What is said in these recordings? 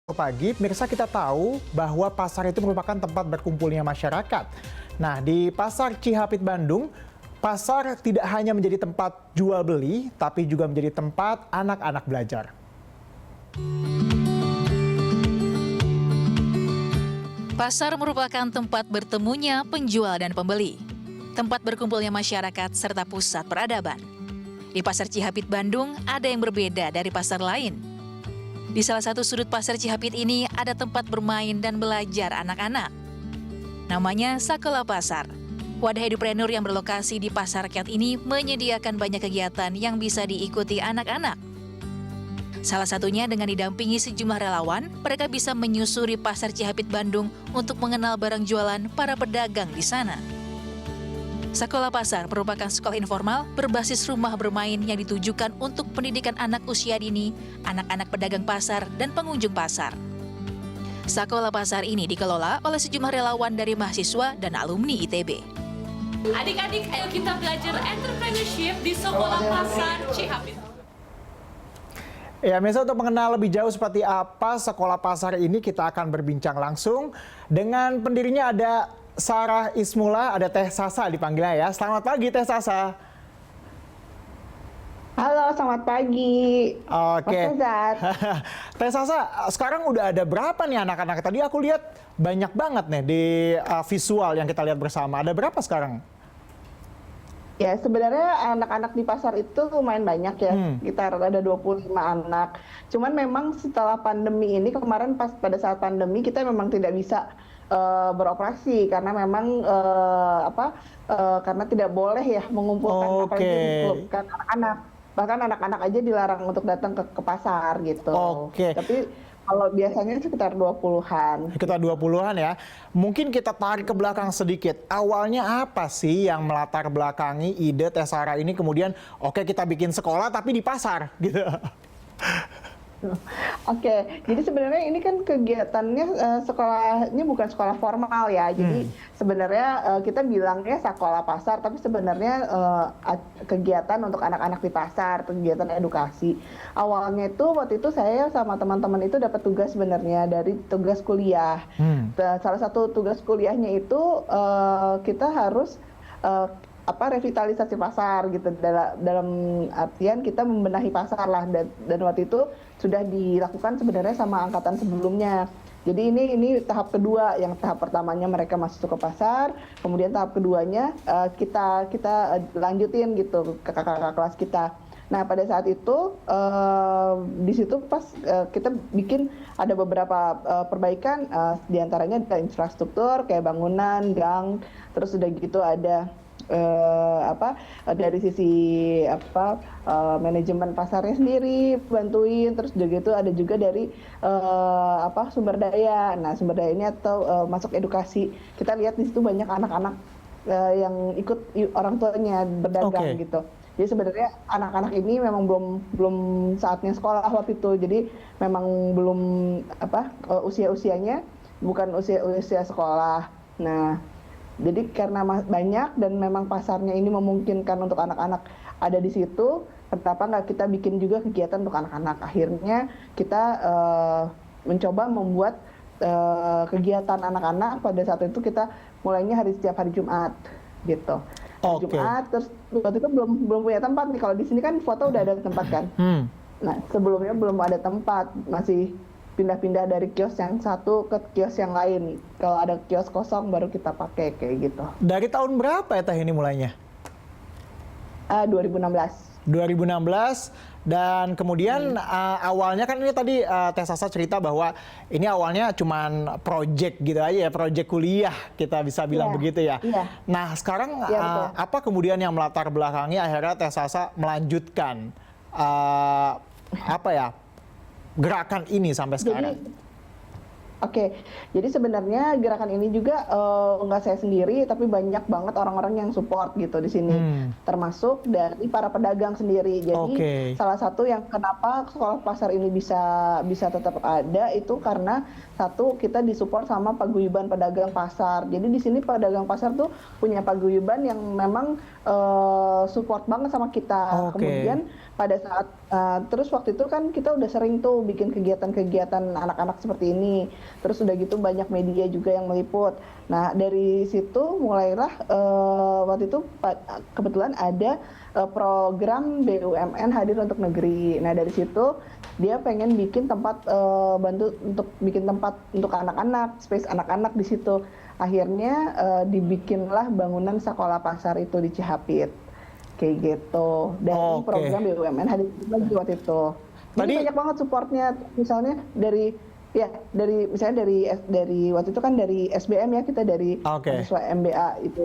Pagi, pemirsa, kita tahu bahwa pasar itu merupakan tempat berkumpulnya masyarakat. Nah, di Pasar Cihapit Bandung, pasar tidak hanya menjadi tempat jual beli, tapi juga menjadi tempat anak-anak belajar. Pasar merupakan tempat bertemunya penjual dan pembeli, tempat berkumpulnya masyarakat serta pusat peradaban. Di Pasar Cihapit Bandung ada yang berbeda dari pasar lain. Di salah satu sudut Pasar Cihapit ini ada tempat bermain dan belajar anak-anak. Namanya Sekolah Pasar. Wadah edupreneur yang berlokasi di Pasar Rakyat ini menyediakan banyak kegiatan yang bisa diikuti anak-anak. Salah satunya dengan didampingi sejumlah relawan, mereka bisa menyusuri Pasar Cihapit Bandung untuk mengenal barang jualan para pedagang di sana. Sekolah Pasar merupakan sekolah informal berbasis rumah bermain yang ditujukan untuk pendidikan anak usia dini, anak-anak pedagang pasar, dan pengunjung pasar. Sekolah Pasar ini dikelola oleh sejumlah relawan dari mahasiswa dan alumni ITB. Adik-adik, ayo kita belajar entrepreneurship di Sekolah Pasar Cihapit. Ya, Mesa, untuk mengenal lebih jauh seperti apa Sekolah Pasar ini, kita akan berbincang langsung dengan pendirinya. Ada Sarah Ismula, ada Teh Sasa dipanggilnya ya. Selamat pagi, Teh Sasa. Halo, selamat pagi. Oke. Teh Sasa, sekarang udah ada berapa nih anak-anak? Tadi aku lihat banyak banget nih di visual yang kita lihat bersama. Ada berapa sekarang? Ya, sebenarnya anak-anak di pasar itu lumayan banyak ya. Kita ada 25 anak. Cuman memang setelah pandemi ini, kemarin pada saat pandemi kita memang tidak bisa beroperasi karena memang karena tidak boleh ya mengumpulkan mengumpulkan anak-anak. Bahkan anak-anak aja dilarang untuk datang ke pasar gitu. Tapi kalau biasanya sekitar 20-an. Sekitar 20-an ya. Mungkin kita tarik ke belakang sedikit. Awalnya apa sih yang melatar belakangi ide Teh Sarah ini kemudian kita bikin sekolah tapi di pasar gitu. Oke, jadi sebenarnya ini kan kegiatannya sekolahnya bukan sekolah formal ya. Jadi sebenarnya kita bilangnya sekolah pasar, tapi sebenarnya kegiatan untuk anak-anak di pasar, kegiatan edukasi. Awalnya itu waktu itu saya sama teman-teman itu dapat tugas sebenarnya dari tugas kuliah. Salah satu tugas kuliahnya itu kita harus revitalisasi pasar gitu, dalam artian kita membenahi pasar lah, dan waktu itu sudah dilakukan sebenarnya sama angkatan sebelumnya. Jadi ini tahap kedua. Yang tahap pertamanya mereka masuk ke pasar, kemudian tahap keduanya kita lanjutin gitu ke kakak-kakak kelas kita. Nah, pada saat itu di situ pas kita bikin ada beberapa perbaikan, diantaranya ada infrastruktur kayak bangunan, gang, terus udah gitu ada dari sisi manajemen pasarnya sendiri bantuin, terus udah gitu ada juga dari sumber daya. Nah, sumber daya ini atau masuk edukasi, kita lihat di situ banyak anak-anak yang ikut orang tuanya berdagang gitu. Jadi sebenarnya anak-anak ini memang belum saatnya sekolah waktu itu, jadi memang belum usia-usianya bukan usia sekolah. Nah, jadi karena banyak dan memang pasarnya ini memungkinkan untuk anak-anak ada di situ, kenapa nggak kita bikin juga kegiatan untuk anak-anak? Akhirnya kita mencoba membuat kegiatan anak-anak. Pada saat itu kita mulainya setiap hari Jumat gitu. Jumat, terus waktu itu belum punya tempat nih. Kalau di sini kan foto udah ada tempat kan. Nah, sebelumnya belum ada tempat, masih pindah-pindah dari kios yang satu ke kios yang lain. Kalau ada kios kosong baru kita pakai kayak gitu. Dari tahun berapa ya Teh ini mulainya? 2016. 2016, dan kemudian awalnya kan ini tadi Teh Sasa cerita bahwa ini awalnya cuman project gitu aja ya, project kuliah kita bisa bilang begitu ya. Nah, sekarang apa kemudian yang melatar belakangi akhirnya Teh Sasa melanjutkan Jadi, gerakan ini sampai sekarang? Oke, jadi sebenarnya gerakan ini juga nggak saya sendiri, tapi banyak banget orang-orang yang support gitu di sini, termasuk dari para pedagang sendiri. Jadi salah satu yang kenapa sekolah pasar ini bisa tetap ada itu karena satu kita disupport sama paguyuban pedagang pasar. Jadi di sini pedagang pasar tuh punya paguyuban yang memang support banget sama kita. Kemudian pada saat terus waktu itu kan kita udah sering tuh bikin kegiatan-kegiatan anak-anak seperti ini. Terus udah gitu banyak media juga yang meliput. Nah dari situ mulailah waktu itu kebetulan ada program BUMN hadir untuk negeri. Nah dari situ dia pengen bikin tempat bantu untuk bikin tempat untuk anak-anak, space anak-anak di situ. Akhirnya dibikinlah bangunan sekolah pasar itu di Cihapit. Kayak gitu. Dari program BUMN hadir lagi waktu itu. Jadi banyak banget supportnya, misalnya dari misalnya dari waktu itu kan dari SBM ya, kita dari mahasiswa MBA itu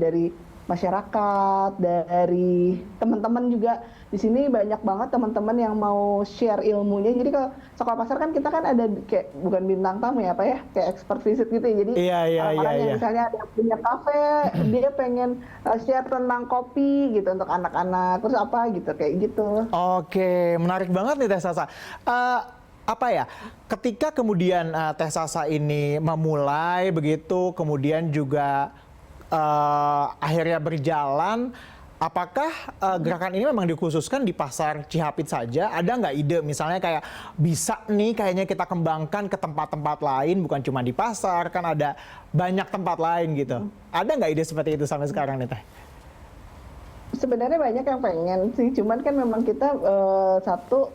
dari masyarakat, dari teman-teman juga di sini banyak banget teman-teman yang mau share ilmunya. Jadi kalau sekolah pasar kan kita kan ada kayak bukan bintang tamu ya, kayak expert visit gitu ya. Jadi orang-orang yang misalnya ada punya kafe, dia pengen share tentang kopi gitu untuk anak-anak, terus apa gitu kayak gitu. Oke, menarik banget nih Teh Sasa. Apa ya, ketika kemudian Teh Sasa ini memulai begitu, kemudian juga akhirnya berjalan, apakah gerakan ini memang dikhususkan di pasar Cihapit saja? Ada nggak ide misalnya kayak bisa nih kayaknya kita kembangkan ke tempat-tempat lain, bukan cuma di pasar, kan ada banyak tempat lain gitu. Ada nggak ide seperti itu sampai sekarang nih Teh? Sebenarnya banyak yang pengen sih, cuman kan memang kita satu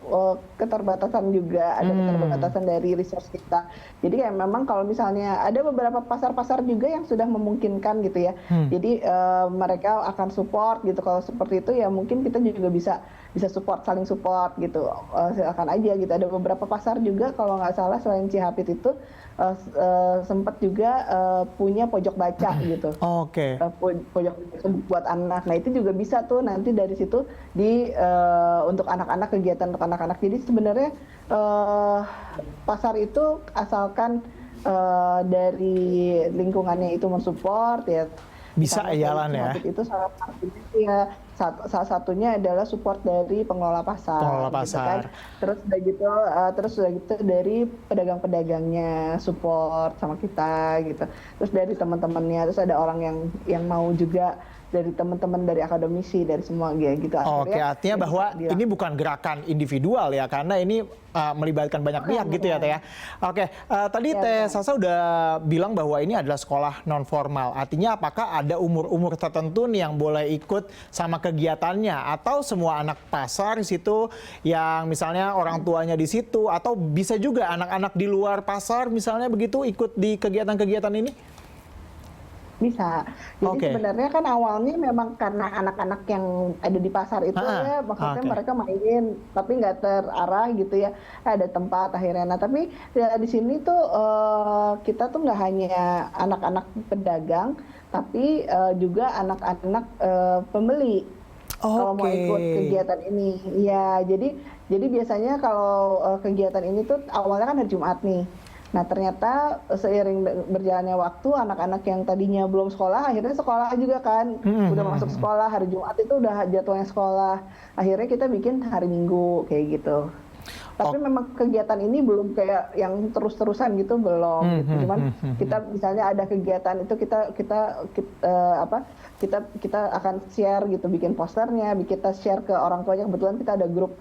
keterbatasan juga, ada keterbatasan dari resource kita. Jadi kayak memang kalau misalnya ada beberapa pasar-pasar juga yang sudah memungkinkan gitu ya. Jadi mereka akan support gitu. Kalau seperti itu ya mungkin kita juga bisa support, saling support gitu. Silakan aja gitu. Ada beberapa pasar juga kalau nggak salah selain Cihapit itu sempat juga punya pojok baca gitu. Pojok baca buat anak. Nah itu juga bisa tuh nanti dari situ untuk anak-anak, kegiatan untuk anak-anak. Jadi sebenarnya pasar itu asalkan dari lingkungannya itu mensupport ya. Bisa jalan ya. Itu salah satunya ya, salah satunya adalah support dari pengelola pasar. Pengelola pasar. Gitu kan. Terus udah gitu dari pedagang-pedagangnya support sama kita gitu. Terus dari teman-temannya, terus ada orang yang mau juga dari teman-teman, dari akademisi, dari semua gitu. Artinya bahwa ini bukan gerakan individual ya, karena ini melibatkan banyak pihak gitu ya Teh ya. Tadi Teh Sasa udah bilang bahwa ini adalah sekolah non formal. Artinya apakah ada umur-umur tertentu nih yang boleh ikut sama kegiatannya, atau semua anak pasar di situ yang misalnya orang tuanya di situ, atau bisa juga anak-anak di luar pasar misalnya begitu ikut di kegiatan-kegiatan ini? Bisa. Jadi sebenarnya kan awalnya memang karena anak-anak yang ada di pasar itu ya, maksudnya mereka main, tapi nggak terarah gitu ya. Ada tempat akhirnya. Nah tapi ya, di sini tuh kita tuh nggak hanya anak-anak pedagang, tapi juga anak-anak pembeli. Kalau mau ikut kegiatan ini, ya jadi biasanya kalau kegiatan ini tuh awalnya kan hari Jumat nih. Nah ternyata seiring berjalannya waktu, anak-anak yang tadinya belum sekolah akhirnya sekolah juga kan, udah masuk sekolah. Hari Jumat itu udah jadwalnya sekolah, akhirnya kita bikin hari Minggu kayak gitu. Tapi memang kegiatan ini belum kayak yang terus-terusan gitu, belum gitu. Cuman kita misalnya ada kegiatan itu kita akan share gitu, bikin posternya, kita share ke orang tuanya. Kebetulan kita ada grup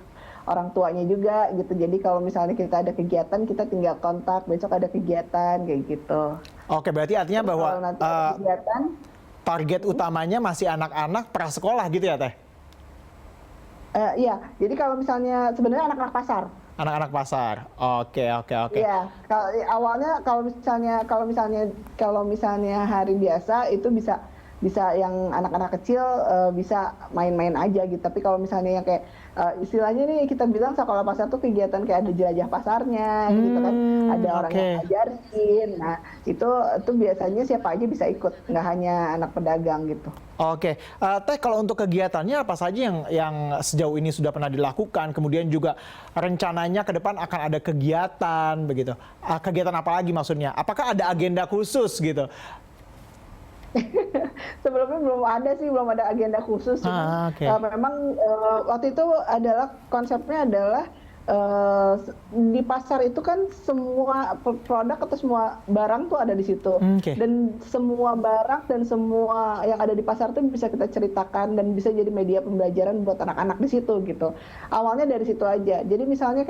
orang tuanya juga gitu. Jadi kalau misalnya kita ada kegiatan, kita tinggal kontak, besok ada kegiatan kayak gitu. Berarti artinya terus bahwa kegiatan, target utamanya masih anak-anak prasekolah gitu ya Teh? Iya, jadi kalau misalnya sebenarnya anak-anak pasar. Anak-anak pasar. Oke. Iya, awalnya kalau misalnya hari biasa itu bisa bisa yang anak-anak kecil bisa main-main aja gitu. Tapi kalau misalnya yang kayak istilahnya nih kita bilang sekolah pasar tuh kegiatan kayak ada jelajah pasarnya gitu kan, ada orang yang ngajarin. Nah itu biasanya siapa aja bisa ikut, nggak hanya anak pedagang gitu. Oke, Teh, kalau untuk kegiatannya apa saja yang sejauh ini sudah pernah dilakukan, kemudian juga rencananya ke depan akan ada kegiatan begitu. Kegiatan apa lagi maksudnya? Apakah ada agenda khusus gitu? Sebelumnya belum ada agenda khusus. Memang waktu itu adalah konsepnya adalah di pasar itu kan semua produk atau semua barang tuh ada di situ, dan semua barang dan semua yang ada di pasar tuh bisa kita ceritakan dan bisa jadi media pembelajaran buat anak-anak di situ gitu. Awalnya dari situ aja. Jadi misalnya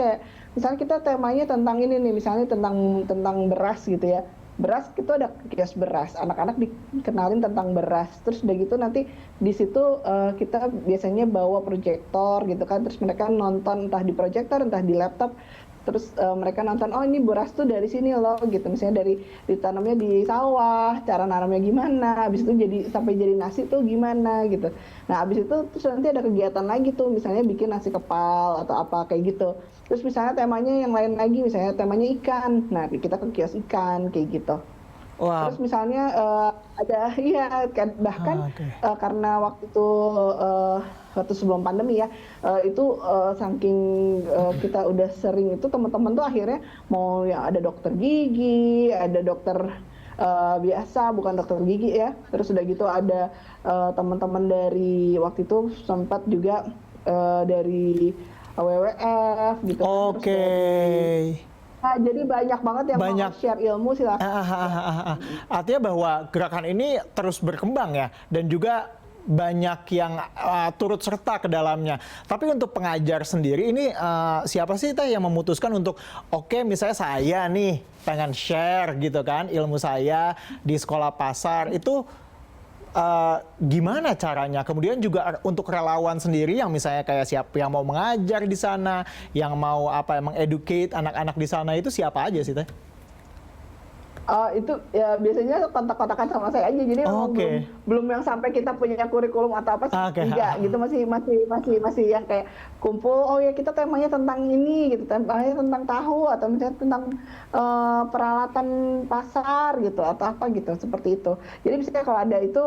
kita temanya tentang ini nih, misalnya tentang beras gitu ya. Beras itu ada kios beras, anak-anak dikenalin tentang beras. Terus udah gitu nanti di situ kita biasanya bawa proyektor gitu kan, terus mereka nonton entah di proyektor entah di laptop. Terus mereka nonton, oh ini beras tuh dari sini loh gitu, misalnya dari ditanamnya di sawah, cara nanamnya gimana, habis itu sampai jadi nasi tuh gimana gitu. Nah habis itu terus nanti ada kegiatan lagi tuh, misalnya bikin nasi kepal atau apa kayak gitu. Terus misalnya temanya yang lain lagi, misalnya temanya ikan, nah kita ke kios ikan kayak gitu. Wow. Terus misalnya ada bahkan karena waktu sebelum pandemi ya, itu saking kita udah sering itu, teman-teman tuh akhirnya mau yang ada dokter gigi, ada dokter biasa bukan dokter gigi ya. Terus udah gitu ada teman-teman dari waktu itu sempat juga dari WWF gitu. Nah, jadi banyak banget yang mau share ilmu, silakan. Artinya bahwa gerakan ini terus berkembang ya, dan juga banyak yang turut serta ke dalamnya. Tapi untuk pengajar sendiri ini siapa sih Teh yang memutuskan untuk misalnya saya nih pengen share gitu kan ilmu saya di sekolah pasar itu gimana caranya? Kemudian juga untuk relawan sendiri yang misalnya kayak siapa yang mau mengajar di sana, yang mau mengeducate anak-anak di sana itu siapa aja sih Teh? Itu ya biasanya kontak-kontakan sama saya aja, jadi belum yang sampai kita punya kurikulum atau apa sih, enggak gitu, masih yang kayak kumpul, oh ya kita temanya tentang ini gitu, temanya tentang tahu atau misalnya tentang peralatan pasar gitu atau apa gitu, seperti itu. Jadi misalnya kalau ada itu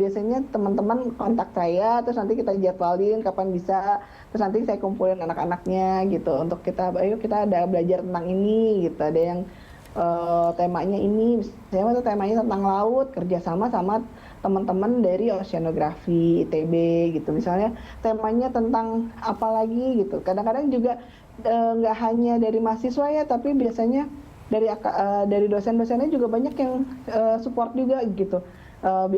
biasanya teman-teman kontak saya, terus nanti kita jadwalin kapan bisa, terus nanti saya kumpulin anak-anaknya gitu untuk ayo kita ada belajar tentang ini gitu, ada yang temanya ini, misalnya temanya tentang laut, kerjasama sama teman-teman dari oceanografi ITB gitu. Misalnya temanya tentang apa lagi gitu. Kadang-kadang juga nggak hanya dari mahasiswa ya, tapi biasanya dari dosen-dosennya juga banyak yang support juga gitu.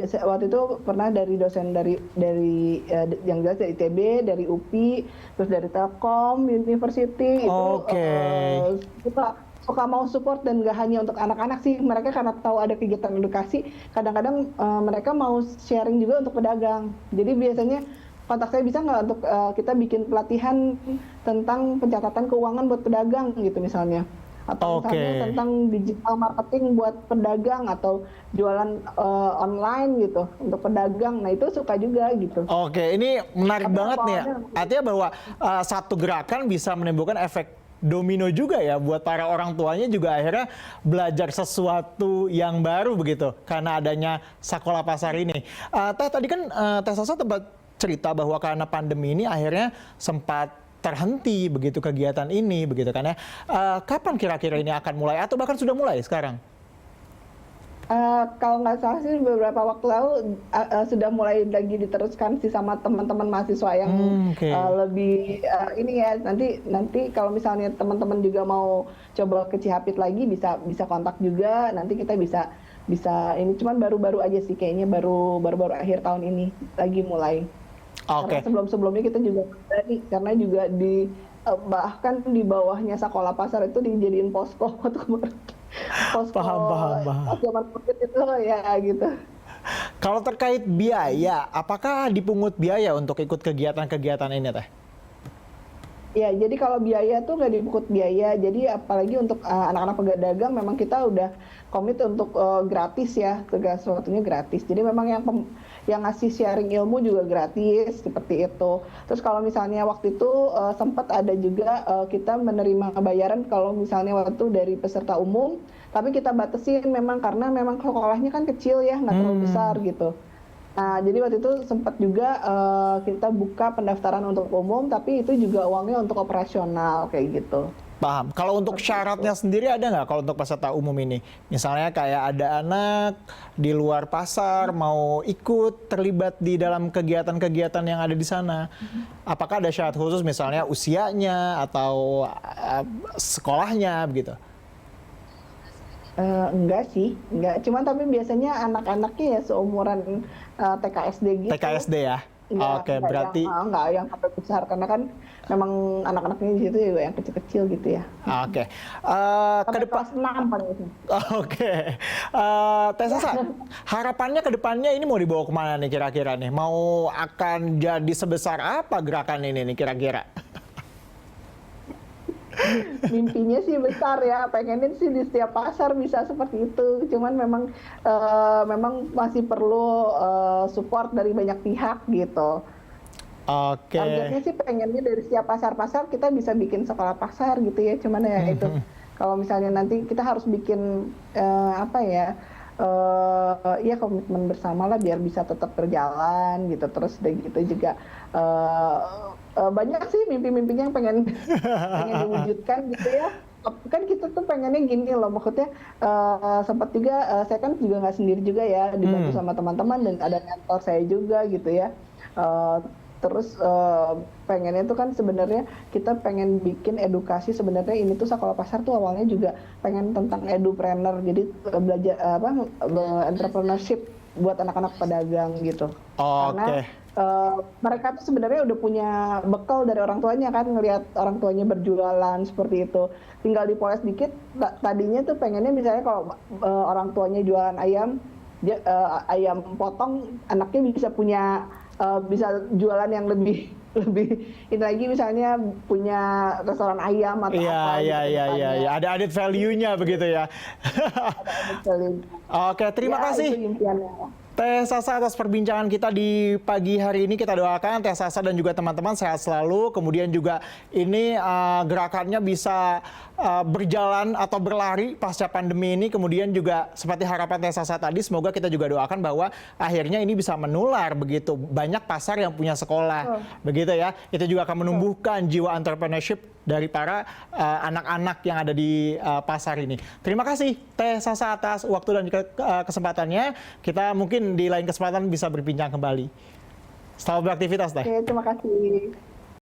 Waktu itu pernah dari dosen dari yang jelas dari ITB, dari UPI, terus dari Telkom University itu suka mau support, dan nggak hanya untuk anak-anak sih, mereka karena tahu ada kegiatan edukasi, kadang-kadang mereka mau sharing juga untuk pedagang. Jadi biasanya kontak saya, bisa nggak untuk kita bikin pelatihan tentang pencatatan keuangan buat pedagang gitu misalnya, atau misalnya tentang digital marketing buat pedagang atau jualan online gitu untuk pedagang. Nah itu suka juga gitu. Ini menarik banget nih ya. Artinya bahwa satu gerakan bisa menimbulkan efek domino juga ya, buat para orang tuanya juga akhirnya belajar sesuatu yang baru begitu karena adanya sekolah pasar ini. Teh, tadi kan Teh Sasa tempat cerita bahwa karena pandemi ini akhirnya sempat terhenti begitu kegiatan ini begitu kan ya. Kapan kira-kira ini akan mulai atau bahkan sudah mulai sekarang? Kalau nggak salah sih beberapa waktu lalu sudah mulai lagi diteruskan sih sama teman-teman mahasiswa yang lebih ini ya. Nanti kalau misalnya teman-teman juga mau coba ke Cihapit lagi bisa kontak juga. Nanti kita bisa ini, cuman baru-baru aja sih kayaknya, baru akhir tahun ini lagi mulai. Karena sebelum-sebelumnya kita juga karena juga bahkan di bawahnya sekolah pasar itu dijadiin posko untuk paham. zaman COVID itu ya gitu. Kalau terkait biaya, apakah dipungut biaya untuk ikut kegiatan-kegiatan ini Teh? Ya, jadi kalau biaya tuh nggak dipungut biaya. Jadi apalagi untuk anak-anak pedagang memang kita udah komit untuk gratis ya, segala sesuatunya gratis. Jadi memang yang ngasih sharing ilmu juga gratis seperti itu. Terus kalau misalnya waktu itu sempat ada juga kita menerima bayaran kalau misalnya waktu itu dari peserta umum, tapi kita batasin memang karena memang sekolahnya kan kecil ya, nggak terlalu besar gitu. Nah, jadi waktu itu sempat juga kita buka pendaftaran untuk umum, tapi itu juga uangnya untuk operasional kayak gitu. Paham. Kalau untuk syaratnya sendiri ada nggak kalau untuk peserta umum ini? Misalnya kayak ada anak di luar pasar mau ikut terlibat di dalam kegiatan-kegiatan yang ada di sana. Apakah ada syarat khusus misalnya usianya atau sekolahnya begitu? Enggak sih, enggak. Cuman tapi biasanya anak-anaknya ya seumuran TK SD gitu. TK SD ya? Oke, berarti enggak yang sampai besar karena kan memang anak-anaknya di situ juga yang kecil-kecil gitu ya. Oke. Ke depan Kelas 6 paling itu. Oke. Teh Sasa, harapannya ke depannya ini mau dibawa kemana nih kira-kira nih? Mau akan jadi sebesar apa gerakan ini nih kira-kira? Mimpinya sih besar ya, pengenin sih di setiap pasar bisa seperti itu. Cuman memang masih perlu support dari banyak pihak gitu. Oke. Targetnya sih pengennya dari setiap pasar-pasar kita bisa bikin sekolah pasar gitu ya. Cuman ya itu kalau misalnya nanti kita harus bikin ya komitmen bersama lah biar bisa tetap berjalan gitu. Terus gitu juga banyak sih mimpi-mimpinya yang pengen diwujudkan gitu ya. Kan kita tuh pengennya gini loh, maksudnya sempat juga saya kan juga nggak sendiri juga ya, dibantu sama teman-teman dan ada mentor saya juga gitu ya. Terus pengennya tuh kan sebenarnya kita pengen bikin edukasi, sebenarnya ini tuh sekolah pasar tuh awalnya juga pengen tentang edupreneur, jadi belajar entrepreneurship buat anak-anak pedagang gitu. Karena mereka tuh sebenarnya udah punya bekal dari orang tuanya kan, ngelihat orang tuanya berjualan seperti itu, tinggal dipoles dikit. Tadinya tuh pengennya misalnya kalau orang tuanya jualan ayam, ayam potong, anaknya bisa punya bisa jualan yang lebih ini lagi, misalnya punya restoran ayam atau apa. Iya. Ada added value-nya begitu ya. Ada added value. Oke, terima kasih. Itu impiannya. Teh Sasa atas perbincangan kita di pagi hari ini. Kita doakan Teh Sasa dan juga teman-teman sehat selalu. Kemudian juga ini gerakannya bisa berjalan atau berlari pasca pandemi ini. Kemudian juga seperti harapan Teh Sasa tadi, semoga kita juga doakan bahwa akhirnya ini bisa menular begitu. Banyak pasar yang punya sekolah, begitu ya. Itu juga akan menumbuhkan jiwa entrepreneurship dari para anak-anak yang ada di pasar ini. Terima kasih Teh Sasa atas waktu dan kesempatannya. Kita mungkin di lain kesempatan bisa berbincang kembali. Selamat beraktivitas, Teh. Oke, terima kasih.